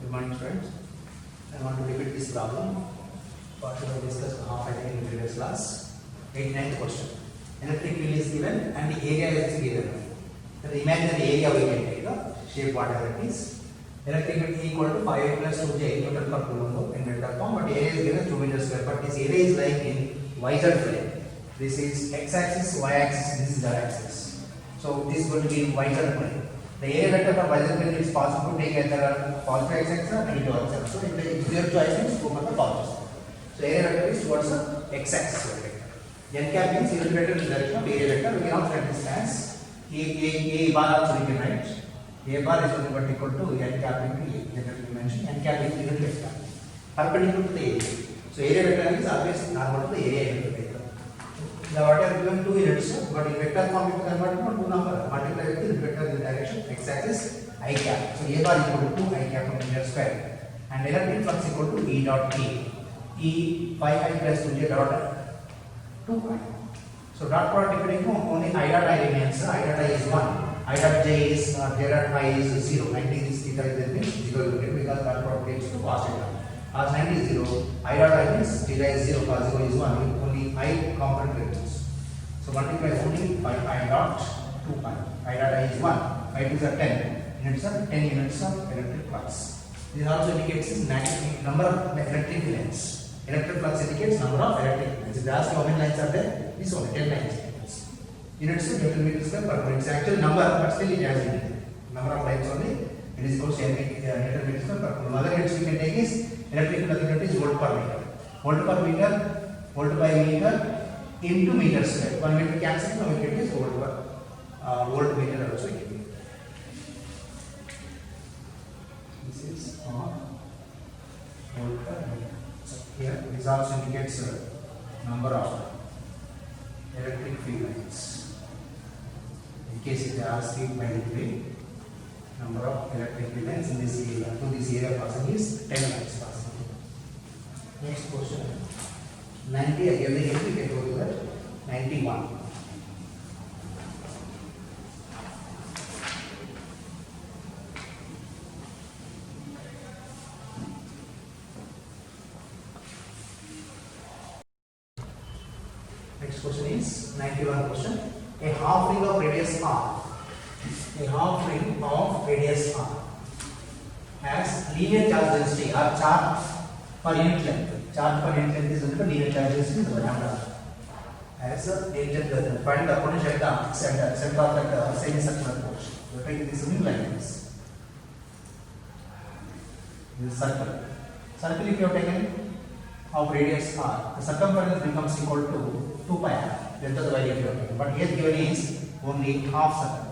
Good morning, students. I want to repeat this problem. What we have discussed half an hour in the previous class. 89th question. Electric field is given and the area is given. The imaginary area we can take the shape whatever it is. Electric field equal to 5 plus 2j Newton per coulomb in vector form, but area is given 2 meters square. But this area is lying in YZ plane. This is x-axis, y-axis, this is z-axis. So this is going to be in YZ plane. The area vector for YZ plane is possible to take either positive x-axis or negative x-axis. So if your choice means go for the positive. So area vector is towards the x-axis vector. N cap means unit vector in the direction of area vector. We can also write this as A bar also we can write. A bar is nothing but equal to N cap into A. Generally we mention N cap is unit vector perpendicular to the area. So area vector is always normal to the area unit vector. The what are given 2 units, but in vector form you convert to 2 number. Multiply with the vector in the direction x-axis I cap. So A bar equal to 2 I cap per meter square. And electric flux equal to E dot A. E 5I plus 2j dot 2I. So dot product depending on only I dot I remains. I dot I is 1. I dot j is j dot I is 0. 90 is theta is then means 0 unit because dot product takes to cos theta. As 90 is 0, I dot I means theta is 0, cos 0 is 1. Only I component remains. So multiply only by I dot 2I. I dot I is 1. I is 10. Units are 10 units of electric flux. This also indicates the number of electric lines. Electric flux indicates number of electric lines. If you ask how many lines are there, this only 10 lines. Units of Newton meters per meter. It's actual number, but still it has unit. Number of lines only. It is equal to Newton meters per meter. Another units we can take is electric flux unit is volt per meter. Volt per meter, volt by meter into meter square. 1 meter cancel, 1 meter is volt per volt meter also. This is volt per meter. Here, this also indicates number of electric field lines. In case if they ask you by the way, number of electric field lines in this area. So this area passing is 10 lines passing. Next question. 90 again we can go to that. 91. Next question is 91 question. A half ring of radius r. A half ring of radius r has linear charge density or charge per unit length. Charge per unit length is equal to linear charge density lambda. As a agent, find the potential at the center of the semicircular portion. We take this something like this. This circle. Circle if you have taken of radius r, the circumference becomes equal to 2 pi r. Length of the value you have taken. But here given is only half circle.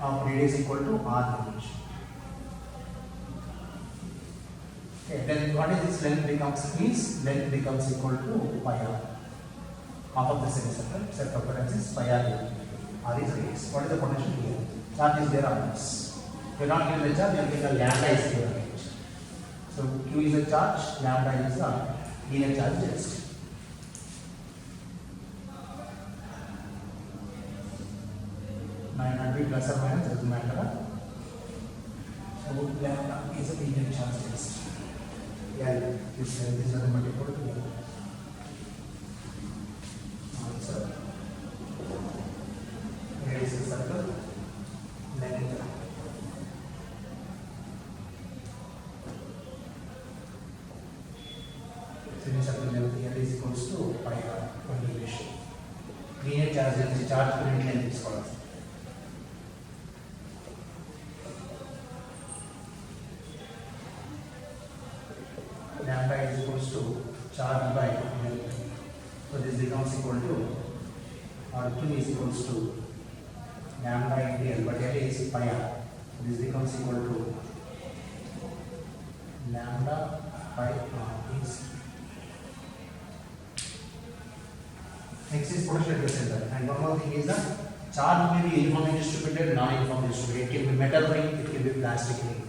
Of radius equal to r range. Okay, then what is this length becomes means length becomes equal to pi r. Half of the semicircle, circumference is pi r. R is radius. What is the potential here? Charge is there on this. If you are not given the charge, you are given the lambda is given. So Q is a charge, lambda is the linear charge density. Plus or minus doesn't matter. So lambda is a linear charge density. Yeah, this is a multiple to answer. Here is the circle. Length. Semicircle length here is equals to pi r ratio. Linear charge density, charge per unit length is called. Lambda is equals to charge by L. So this becomes equal to, or Q is equals to lambda into L, but L is pi r. This becomes equal to lambda pi r is. Next is potential at the center, and one more thing is that charge may be uniformly distributed, non-uniformly distributed. It can be metal ring, it can be plastic ring.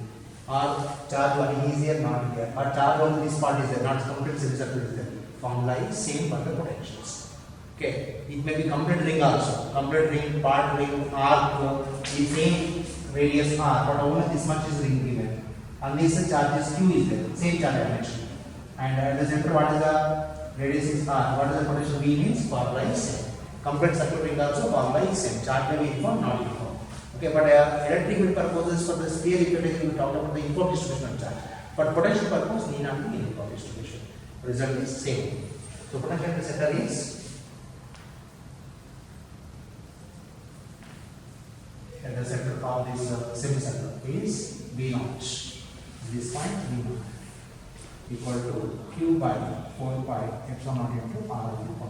Or charge one is here, not here. Or charge only this part is there, not complete semicircle is there. Formula is same for the potentials. Okay, it may be complete ring also. Complete ring, part ring, arc, the same radius r, but only this much is being given. On this charge is q is there, same charge I mentioned. And at the center, what is the radius is r? What is the potential V means? Formula is same. Complete circuit ring also formula is same. Charge may be uniform, not uniform. Okay, but electrical purposes for the sphere equation we talked about the uniform distribution of charge. But potential purpose need not be uniform distribution. Result is same. So potential at the center is at the center of this semicircle is V naught. This point V naught equal to Q by 4 pi epsilon naught into R into pi.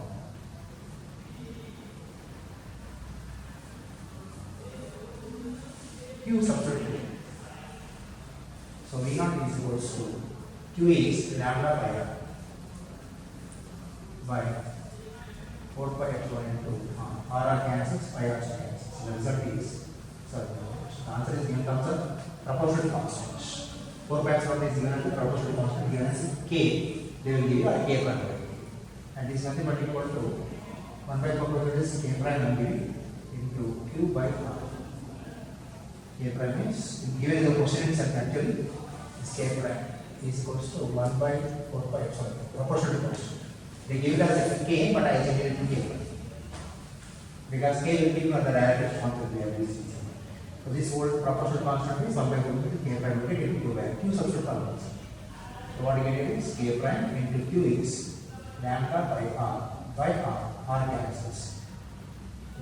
Q substitute. So V naught is equals to Q is lambda by 4 pi epsilon into R cancels, pi R cancels. The result is, so the answer is given terms of proportional constant. 4 pi epsilon is given as the proportional constant given as K. They will give you a K prime. And this is nothing but equal to 1 by 4 pi is K prime into Q by R. K prime is given in the question itself actually is K prime is equals to 1 by 4 pi epsilon proportional constant. They give it as a K, but I change it to K because K will be on the direct constant we have used. So this whole proportional constant is 1 by 4 K prime will get into Q by Q substitute conversion. So what you get is K prime into Q is lambda by R cancels.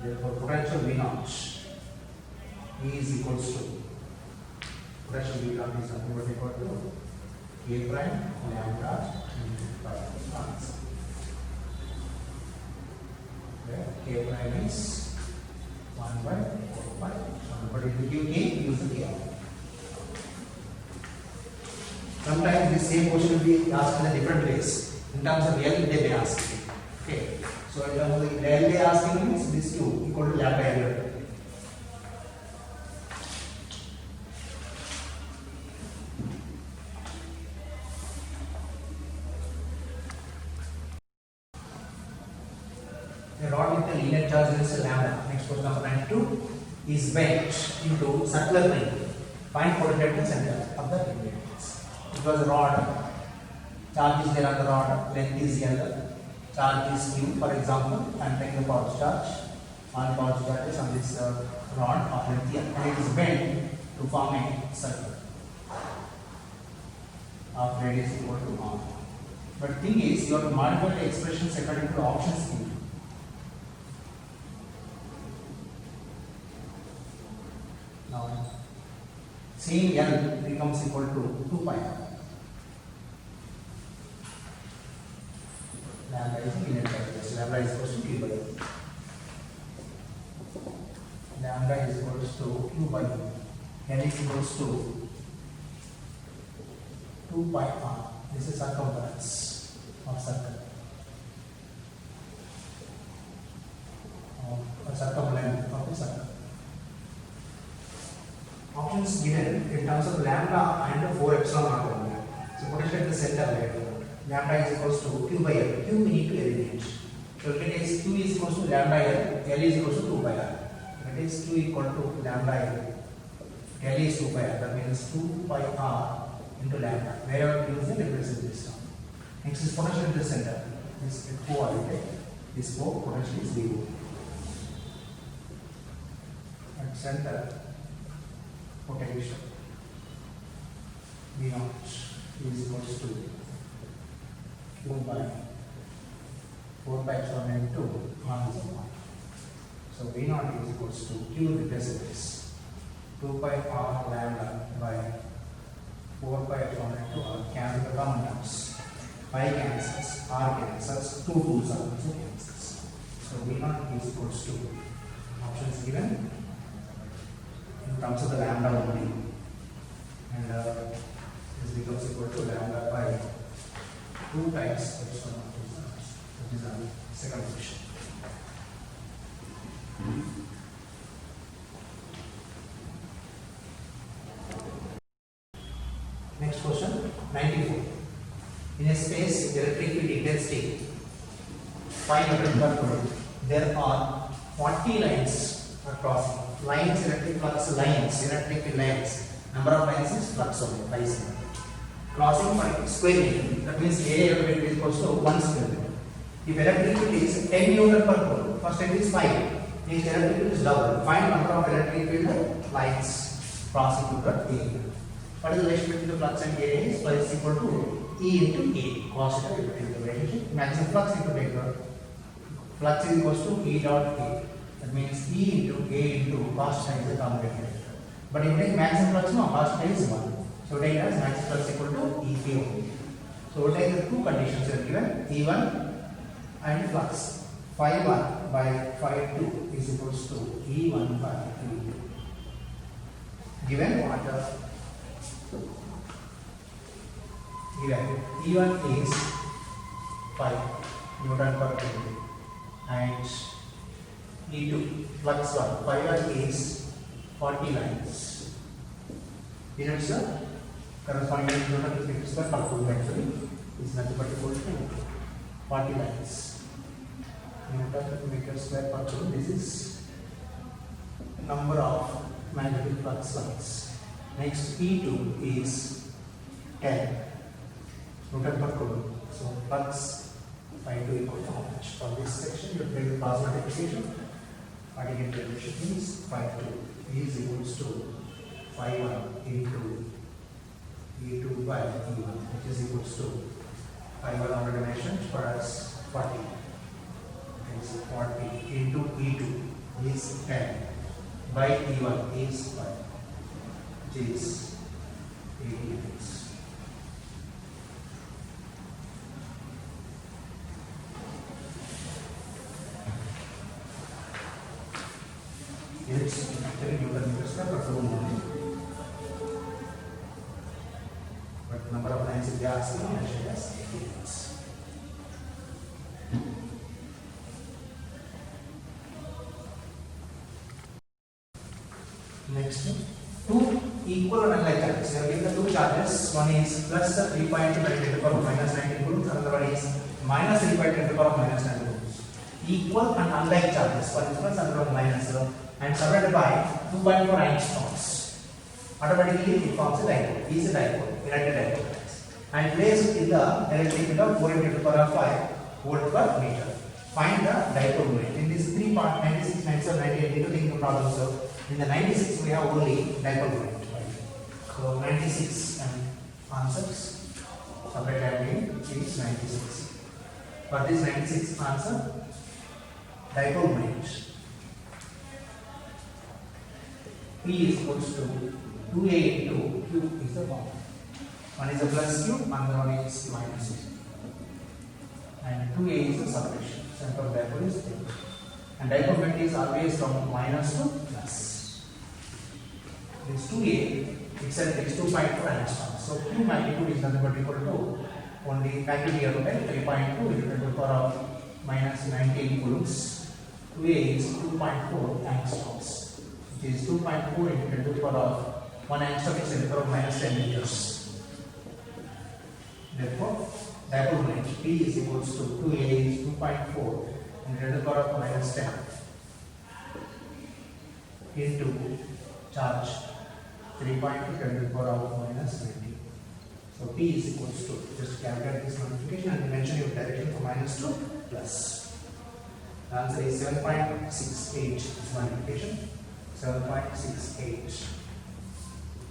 Therefore potential V naught is equals to potential V naught is nothing but equal to K prime lambda by R. K prime is 1 by 4 pi. But if you give K, use the K. Sometimes this same question will be asked in a different ways. In terms of L, they may ask it. Okay. So in terms of the L, they asking means this Q equal to lambda L. A rod with a linear charge is lambda. Next question number 92 is bent into circular ring. Find potential at the center of the ring. It was a rod. Charge is there on the rod. Length is L. Charge is Q. For example, I am taking the pouch charge. One pouch charge is on this rod of length L, and it is bent to form a circle of radius equal to R. But thing is, you have to modify the expressions according to the options given. Now, same L becomes equal to 2 pi. Lambda is linear calculus. Lambda is equal to Q by L. Lambda is equal to Q by L. L is equals to 2 pi R. This is circumference of circle. Of circumlength of the circle. Options given in terms of lambda and 4 epsilon naught. So potential at the center lambda is equals to Q by L. Q we need to eliminate. So it is Q is equals to lambda L. L is equals to 2 by R. That is Q equal to lambda L. L is 2 by R. That means 2 by R into lambda. Wherever Q is the represent this term. Next is potential at the center. This co-ordinate. This potential is 0. At center. Potential V naught is equals to Q by 4 pi epsilon into R is 1. So V naught is equals to Q represents 2 pi R lambda by 4 pi epsilon into R. Cancel the common terms. Pi cancels, R cancels, 2 2's are also cancels. So V naught is equals to options given in terms of the lambda only, and this becomes equal to lambda by 2 times epsilon naught, which is our second question. Next question 94. In a space electric field intensity 500 per volt, there are 40 lines are crossing. lines, electric flux lines, electric lines. Number of lines is flux only, lines. Crossing by square meter, that means area of it is equals to 1 square meter. If electric field is 10 Newton per pole, first it is 5. If electric field is double, find number of electric field lines crossing to the area. What is the relationship between the flux and area? Is flux is equal to E into A. Cos theta between the relationship. Maximum flux into vector. Flux is equals to E dot A. That means E into A into cos theta is the commutator vector. But if you take maximum flux, no, cos theta is 1. So take as maximum flux equal to E K only. So we take the two conditions are given, E1 and flux. Phi 1 by phi 2 is equals to E1 by E2. Given what? Given E1 is 5 Newton per meter and E2 flux 1 phi 1 is 40 lines. Units are corresponding to Newton meters per pole actually is nothing but equal to 40 lines. Newton meters per pole. This is number of magnetic flux lines. Next E2 is 10 Newton per coulomb. So flux phi 2 equal to how much? For this section you take the cross multiplication. What you get relation is phi 2 is equals to phi 1 into E2 by E1, which is equals to phi 1 already mentioned for us 40. Okay, so 40 into E2 is 10 by E1 is 5, which is 80 units. Units actually Newton meters per coulomb only. But number of lines if they are asking, mentioned as 80 units. Next, two equal and unlike charges. You have given the two charges. One is plus 3.2 10 to the power minus 19 coulombs. Another one is minus 3.10 to the power minus 9 coulombs. Equal and unlike charges. For instance, another one minus 0 and surrounded by 2.4 angstroms. Automatically it forms a dipole. Is a dipole, electric dipole. And placed in the electric field of 4 into the power of 5 volt per meter. Find the dipole moment. In this 3 part 96, 97, 98, you think the problem. So in the 96 we have only dipole moment. So 96 answers. Separate adding is 96. For this 96 answer, dipole moment P is equals to 2A into Q is the form. One is a plus Q, another one is minus Q. And 2A is the separation. Center of dipole is 3. And dipole moment is always from minus to plus. This 2A itself is 2.4 angstroms. So Q magnitude is nothing but equal to only magnitude here 3.2 into the power of minus 19 coulombs. 2A is 2.4 angstroms, which is 2.4 into 10 to the power of 1 angstrom is 10 to the power of minus 10 meters. Therefore, dipole moment P is equals to 2A is 2.4 and 10 to the power of minus 10 into charge 3.2 10 to the power of minus 90. So P is equals to, just calculate this multiplication and mention your direction from minus to plus. The answer is 7.68 is multiplication. 7.68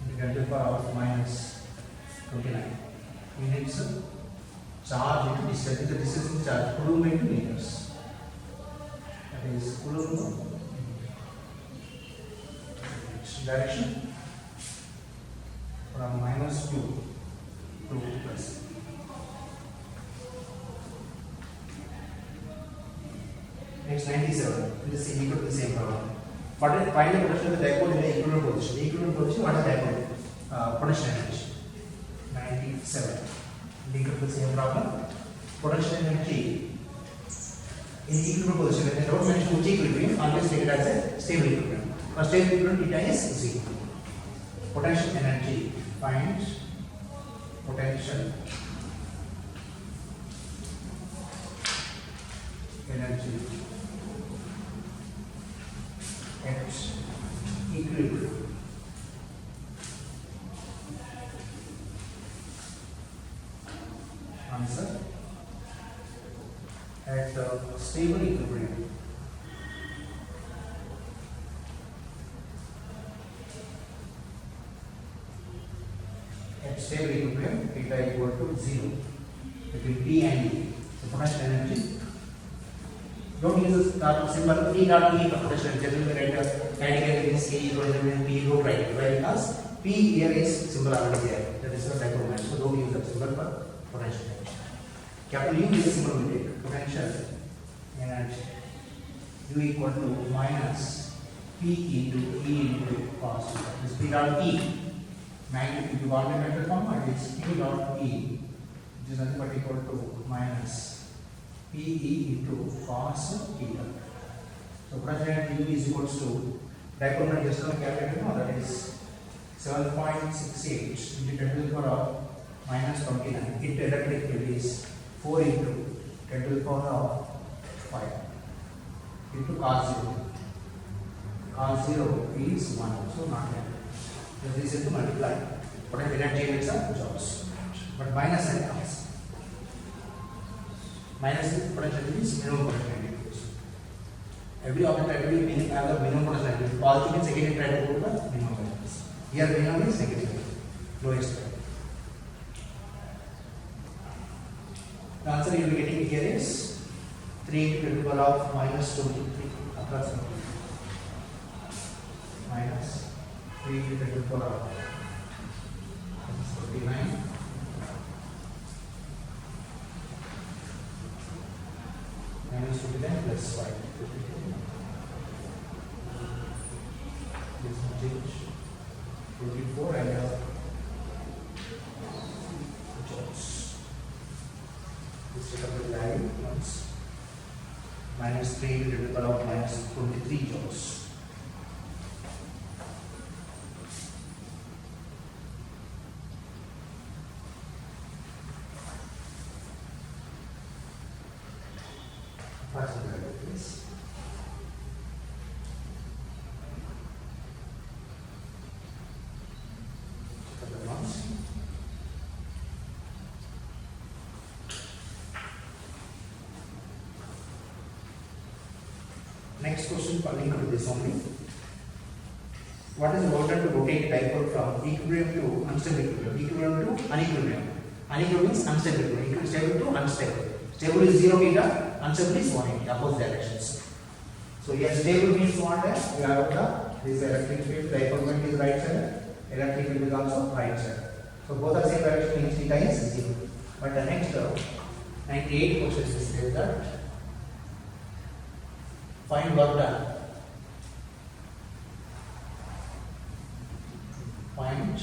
into 10 to the power of minus 29. Units charge into distance. The distance in charge coulomb into meters. That is coulomb. Direction from minus 2 to plus. Next 97. This is equal to the same problem. But find the potential of the dipole in the equivalent position. The equivalent position, what is dipole? Potential energy. 97. Equal to the same problem. Potential energy in equilibrium position. When the road mention which equilibrium, always take it as a stable equilibrium. For stable equilibrium, eta is 0. Potential energy. Find potential energy at at stable equilibrium. At stable equilibrium, theta equal to 0 between P and E. So potential energy. Don't use the symbol P not E for potential energy. Generally, we write kinetic energy K equal to P. Don't write it. Why? Because P here is symbol already there. That is the dipole moment. So don't use that symbol for potential energy. Capital U is the symbol we take. Potential energy U equal to minus P into E into cos theta. This P dot E. Magnitude, if you want the metal form, it is P dot E, which is nothing but equal to minus PE into cos theta. So potential energy U is equals to dipole moment just now calculated, no, that is 7.68 into 10 to the power of minus 29 into electric field is 4 into 10 to the power of 5 into cos 0. Cos 0 is 1, so not that. So this is to multiply potential energy units are joules, but minus and comes. Minus is potential is minimum potential energy. Every object every meaning have the minimum potential energy. Positive and second try to go to the minimum potential. Here minimum is negative, lowest value. The answer you will be getting here is 3 into 10 to the power of minus 23 approximately. Minus 3 into 10 to the power of 39 minus 29 plus 5. This will change 24 and joules. This is the value once minus 3 into the power of minus 23 joules. Next question linked to this only. What is the work done to rotate dipole from equilibrium to unstable equilibrium? Equilibrium to unequilibrium. Unequilibrium means unstable equilibrium. Stable to unstable. Stable is 0 meter, unstable is 180, opposite directions. So here stable means what? We have this electric field, dipole moment is right side, electric field is also right side. So both are same direction means theta is 0. But the next 98 question is that find work done. Find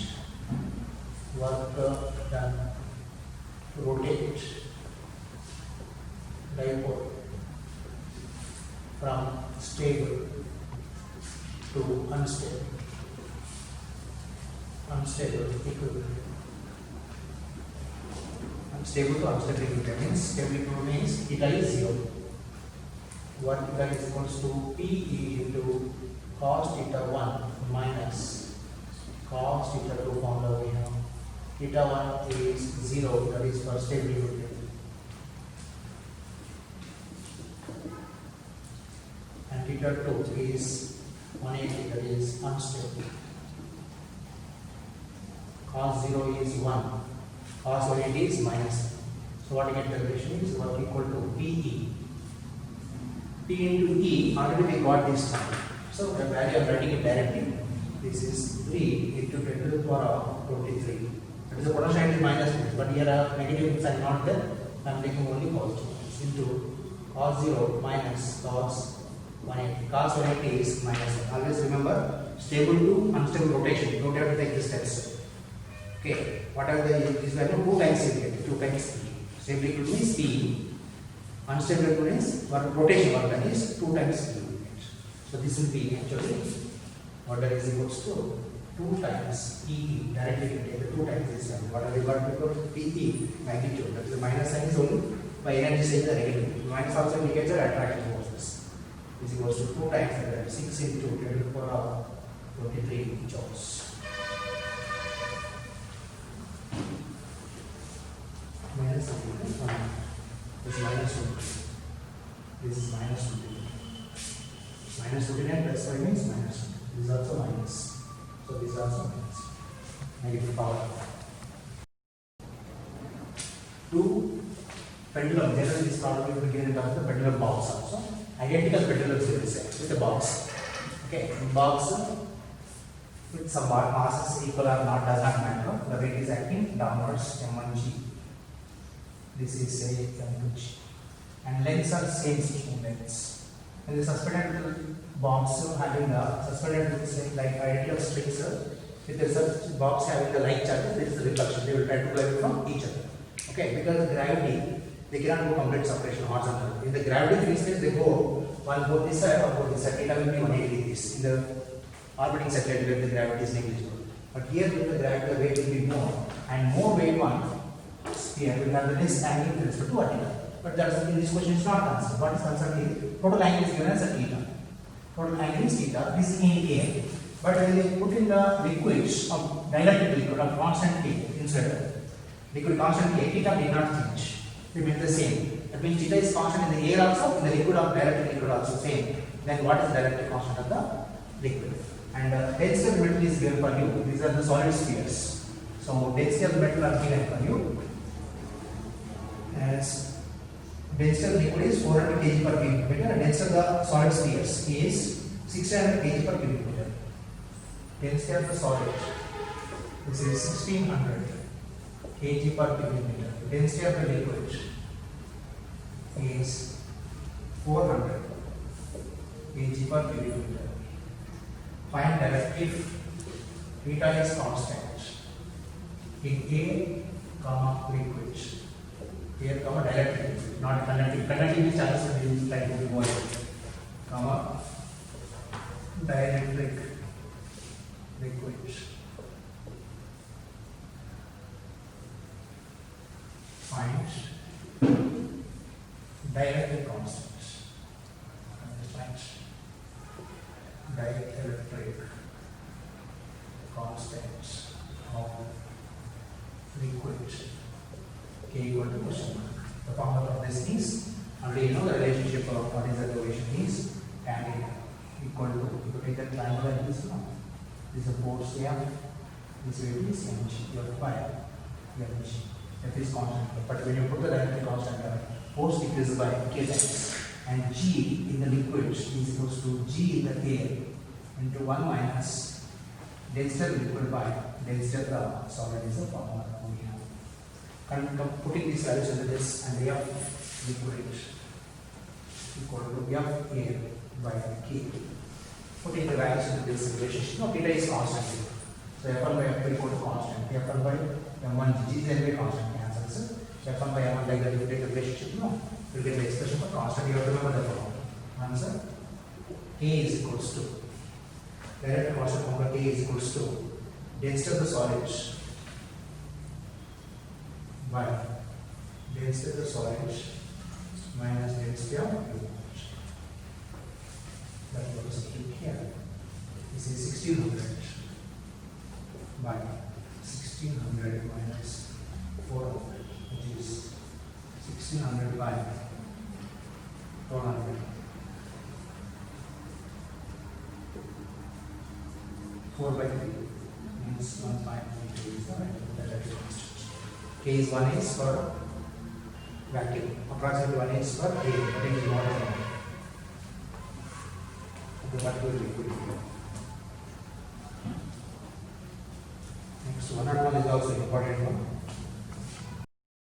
work done to rotate dipole from stable to unstable. Unstable equilibrium. Unstable to unstable equilibrium means stable equilibrium means theta is 0. What theta is equals to PE into cos theta 1 minus cos theta 2 formula we have. Theta 1 is 0, that is for stable equilibrium. And theta 2 is 180, that is unstable. Cos 0 is 1, cos 180 is minus. So what you get the relation is what equal to PE. P into E, already we got this time. So the value I am writing it directly. This is 3 into 10 to the power of 23. That is the potential energy minus this, but here negative sign not there. I am taking only positive. Into cos 0 minus cos 180. Cos 180 is minus 1. Always remember stable to unstable rotation. You don't have to take the steps. Okay. What are this value? 2 times you get 2 times P. Stable equal means P. Unstable equal means rotation work done is 2 times P. So this will be actually what that is equals to 2 times PE. Directly you take the 2 times this value. What are we got to PE magnitude? That is the minus sign is only by energy sign the negative. Minus also indicates the attractive forces. This is equals to 2 times that 6 into 10 to the power of 23 joules. Minus something is 1. This minus 1. This is minus 29. Minus 29 plus 5 means minus 20. This is also minus. So this is also minus. Negative power. 2 pendulum. Generally this problem will be given in terms of the pendulum box also. Identical pendulums will be set with the box. Okay, box with some masses equal or not does not matter. The weight is acting downwards M1G. This is say M2G. And lengths are same swing lengths. And the suspended box having the suspended say like identical strings with the such box having the like charges, there is the repulsion. They will try to go from each other. Okay, because the gravity, they cannot go complete separation horizontal. In the gravity free space, they go one both this side or both this side. Theta will be 180 degrees. In the orbiting satellite where the gravity is negligible. But here with the gravity, the weight will be more, and more weight one sphere will have the less angle with respect to vertical. But that's in this question is not answered. What is concerned is total angle is given as a theta. Total angle is theta. This is in A. But when they put in the liquids of dielectric liquid of constant K inside liquid constant K, theta did not change. They remain the same. That means theta is constant in the air also, in the liquid of dielectric liquid also same. Then what is the dielectric constant of the liquid? And density of metal is given for you. These are the solid spheres. So density of metal are given for you as density of liquid is 400 kg per cubic meter, and density of the solid spheres is 600 kg per cubic meter. Density of the solid, this is 1600 kg per cubic meter. Density of the liquid is 400 kg per cubic meter. Find that if theta is constant in A, comma liquid, here comma dielectric liquid, not conducting. Conducting is chances will be trying to be more, comma dielectric liquid. Find dielectric constant. Find dielectric constant of liquid K equal to question mark. The formula of this is, already you know the relationship of what is the equation is tan equal to, if you take the triangle like this one, this is a force M, this will be mg, you have to find mg. That is constant. But when you put the dielectric constant, force decreases by K times. And G in the liquid is equals to G in the air into 1 minus density of liquid by density of the solid is the formula we have. And putting these values into this, and F liquid equal to F air by K. Putting the values into this relationship, no, theta is constant here. So F1 by F2 equal to constant. F1 by M1, G is anyway constant, cancels. F1 by M1 like that, if you take the relationship, no. You get the expression for constant. You have to remember the formula. Answer K is equals to direct constant formula. K is equals to density of the solid by density of the solid minus density of liquid. That will substitute here. This is 1600 by 1600 minus 400, which is 1600 by 400. 4 by 3 means 1.3 is the dielectric constant. K is 1 is for vacuum. Approximately 1 is for air. That is water. The particular liquid. Next, 101 is also important one.